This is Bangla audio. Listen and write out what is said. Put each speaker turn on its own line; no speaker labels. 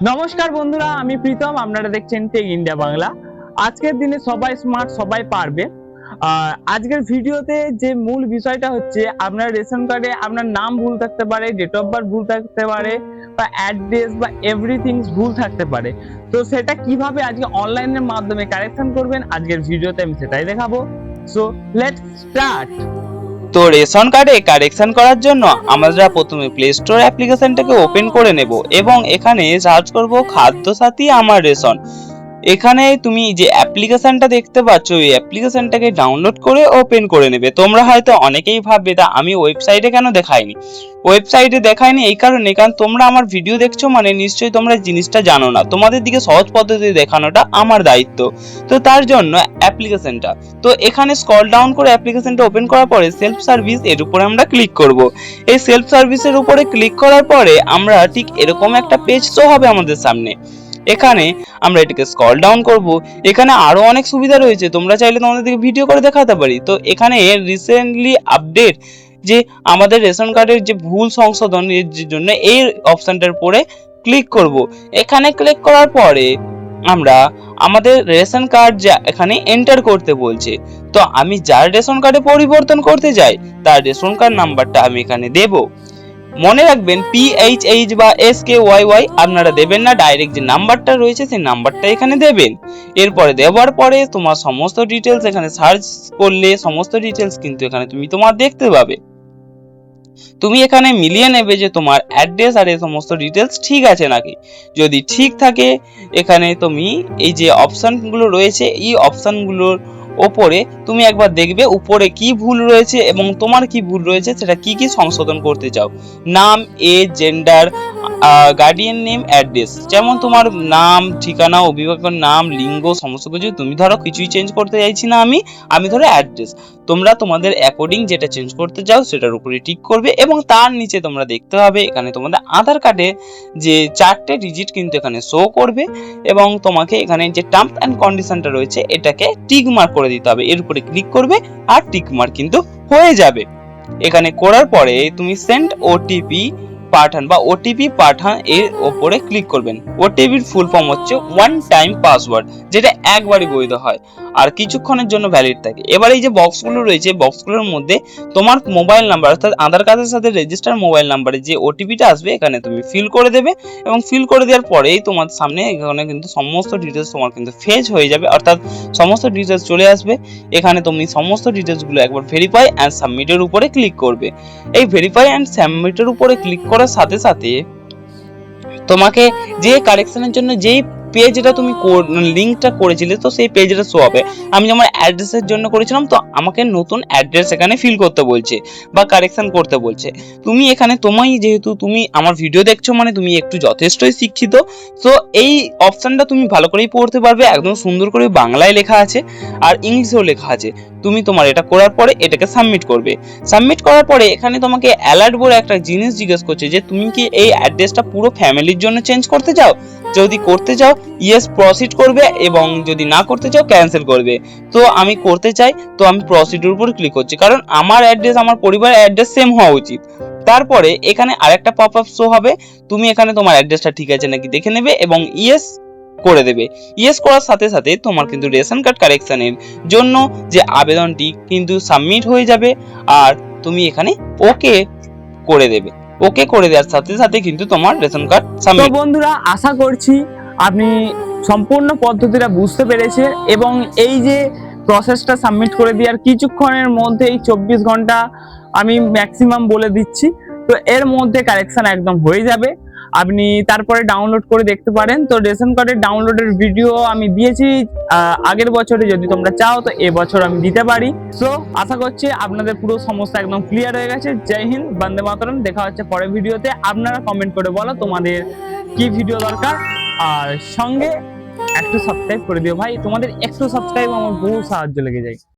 নমস্কার বন্ধুরা, আমি প্রীতম। আপনারা দেখছেন টেক ইন্ডিয়া বাংলা। আজকের দিনে সবাই স্মার্ট, সবাই পারবে। আজকের ভিডিওতে যে মূল বিষয়টা হচ্ছে, আপনার রেশন কার্ডে আপনার নাম ভুল থাকতে পারে, ডেট অফ বার্থ ভুল থাকতে পারে, বা অ্যাড্রেস বা এভরিথিং ভুল থাকতে পারে। তো সেটা কিভাবে আজকে অনলাইনের মাধ্যমে কারেকশন করবেন, আজকের ভিডিওতে আমি সেটাই দেখাবো। So let's start.
তো রেশন কার্ডে কারেকশন করার জন্য আমরা প্রথমে প্লে স্টোর অ্যাপ্লিকেশনটাকে ওপেন করে নেব এবং এখানে সার্চ করব খাদ্য সাথী আমার রেশন। এখানে তুমি যে অ্যাপ্লিকেশনটা দেখতে পাচ্ছ, এই অ্যাপ্লিকেশনটাকে ডাউনলোড করে ওপেন করে নেবে। তোমরা হয়তো অনেকেই ভাববে তা আমি ওয়েবসাইটে কেন দেখাইনি। ওয়েবসাইটে দেখাইনি এই কারণে, কারণ তোমরা আমার ভিডিও দেখছো মানে নিশ্চয়ই তোমরা জিনিসটা জানো না। তোমাদের দিকে সহজ পদ্ধতি দেখানোটা আমার দায়িত্ব। তো তার জন্য অ্যাপ্লিকেশনটা, তো এখানে স্ক্রল ডাউন করে অ্যাপ্লিকেশনটা ওপেন করার পরে সেলফ সার্ভিস এর উপরে আমরা ক্লিক করব। এই সেলফ সার্ভিসের উপরে ক্লিক করার পরে আমরা ঠিক এরকম একটা পেজ শো হবে আমাদের সামনে। এখানে আমরা এটাকে স্ক্রল ডাউন করব। এখানে আরো অনেক সুবিধা রয়েছে, তোমরা চাইলে তোমাদের দিকে ভিডিও করে দেখাতে পারি। তো এখানে রিসেন্টলি আপডেট যে আমাদের রেশন কার্ডের যে ভুল সংশোধনের জন্য এই অপশনটার উপরে ক্লিক করব। এখানে ক্লিক করার পরে আমরা আমাদের রেশন কার্ড যা এখানে এন্টার করতে বলছে। তো আমি যার রেশন কার্ডে পরিবর্তন করতে যাই তার রেশন কার্ড নাম্বারটা আমি এখানে দেব। মনে রাখবেন PHH বা SKYY আপনারা দেবেন না, ডাইরেক্ট যে নাম্বারটা রয়েছে সেই নাম্বারটা এখানে দেবেন। এরপরে দেওয়ার পরে তোমার সমস্ত ডিটেলস এখানে সার্চ করলে সমস্ত ডিটেলস কিন্তু এখানে তুমি তোমার দেখতে পাবে। তুমি এখানে মিলিয়ে নেবে যে তোমার অ্যাড্রেস আর এই সমস্ত ডিটেলস ঠিক আছে নাকি। যদি ঠিক থাকে এখানে তুমি এই যে অপশনগুলো রয়েছে এই অপশনগুলোর ওপরে তুমি একবার দেখবে উপরে কি ভুল রয়েছে এবং তোমার কি ভুল রয়েছে, সেটা কি কি সংশোধন করতে চাও। নাম, age, gender, guardian name, address, যেমন তোমার নাম, ঠিকানা, অভিভাবকের নাম, লিঙ্গ, সমস্ত কিছু তুমি ধরো কিছুই চেঞ্জ করতে চাইছি না আমি ধরো অ্যাড্রেস। তোমরা তোমাদের অ্যাকর্ডিং যেটা চেঞ্জ করতে চাও সেটার উপরে টিক করবে এবং তার নিচে তোমরা দেখতে হবে এখানে তোমাদের আধার কার্ডে যে 4টে ডিজিট কিন্তু এখানে শো করবে এবং তোমাকে এখানে যে টার্মস অ্যান্ড কন্ডিশনটা রয়েছে এটাকে টিক মার্ক করে দিতে হবে। এর উপরে ক্লিক করবে আর টিক মার্ক কিন্তু হয়ে যাবে। এখানে করার পরে তুমি সেন্ড ওটিপি পাঠান বা ওটিপি পাঠান এর উপরে ক্লিক করবেন। ওটিপির ফুল ফর্ম হচ্ছে ওয়ান টাইম পাসওয়ার্ড, যেটা একবারই বৈধ হয় আর কিছুক্ষণের জন্য ভ্যালিড থাকে। এবার এই যে বক্সগুলো রয়েছে বক্সগুলোর মধ্যে তোমার মোবাইল নাম্বার অর্থাৎ আধার কার্ডের সাথে রেজিস্টার মোবাইল নাম্বারে যে ওটিপিটা আসবে এখানে তুমি ফিল করে দেবে এবং ফিল করে দেওয়ার পরেই তোমার সামনে এখানে কিন্তু সমস্ত ডিটেলস তোমার কিন্তু ফেজ হয়ে যাবে, অর্থাৎ সমস্ত ডিটেলস চলে আসবে। এখানে তুমি সমস্ত ডিটেলসগুলো একবার ভেরিফাই অ্যান্ড সাবমিটের উপরে ক্লিক করবে। এই ভেরিফাই অ্যান্ড সাবমিটের উপরে ক্লিক করার সাথে সাথে তোমাকে যে কারেকশনের জন্য যেই পেজটা তুমি লিংকটা করেছিলে তো সেই পেজটা শো হবে। আমি যেমন অ্যাড্রেসের জন্য করেছিলাম তো আমাকে নতুন অ্যাড্রেস এখানে ফিল করতে বলছে বা কারেকশন করতে বলছে। তুমি এখানে যেহেতু তুমি আমার ভিডিও দেখছো মানে তুমি একটু যথেষ্টই শিক্ষিত, তো এই অপশনটা তুমি ভালো করেই পড়তে পারবে। একদম সুন্দর করে বাংলায় লেখা আছে আর ইংলিশেও লেখা আছে। তুমি তোমার এটা করার পরে এটাকে সাবমিট করবে। সাবমিট করার পরে এখানে তোমাকে অ্যালার্ট বলে একটা জিনিস জিজ্ঞেস করছে যে তুমি কি এই অ্যাড্রেসটা পুরো ফ্যামিলির জন্য চেঞ্জ করতে চাও। যদি করতে চাও ইয়েস প্রসিড করবে এবং যদি না করতে চাও ক্যান্সেল করবে। তো আমি করতে চাই তো আমি প্রসিডের উপর ক্লিক করছি, কারণ আমার অ্যাড্রেস আমার পরিবারের অ্যাড্রেস সেম হওয়া উচিত। তারপরে এখানে আরেকটা পপ আপ শো হবে, তুমি এখানে তোমার অ্যাড্রেসটা ঠিক আছে নাকি দেখে নেবে এবং ইয়েস করে দেবে। ইয়েস করার সাথে সাথে তোমার কিন্তু রেশন কার্ড কারেকশনের জন্য যে আবেদনটি কিন্তু সাবমিট হয়ে যাবে আর তুমি এখানে ওকে করে দেবে। ওকে করে দেওয়ার সাথে সাথে কিন্তু তোমার রেশন কার্ড সাবমিট।
তো বন্ধুরা, আশা করছি আপনি সম্পূর্ণ পদ্ধতিটা বুঝতে পেরেছেন এবং এই যে প্রসেসটা সাবমিট করে দেওয়ার কিছুক্ষণের মধ্যেই 24 ঘন্টা আমি ম্যাক্সিমাম বলে দিচ্ছি, তো এর মধ্যে কারেকশন একদম হয়ে যাবে। আপনি তারপরে ডাউনলোড করে দেখতে পারেন। তো রেশন কার্ডের ডাউনলোডের ভিডিও আমি দিয়েছি আগের বছরে, যদি তোমরা চাও তো এবছর আমি দিতে পারি। তো আশা করছি আপনাদের পুরো সমস্যা একদম ক্লিয়ার হয়ে গেছে। জয় হিন্দ, বন্দে মাতরম। দেখা হচ্ছে পরের ভিডিওতে। আপনারা কমেন্ট করে বলো তোমাদের কি ভিডিও দরকার, আর সঙ্গে একটু সাবস্ক্রাইব করে দিও ভাই। তোমাদের একটু সাবস্ক্রাইব আমার বহু সাহায্য লেগে যায়।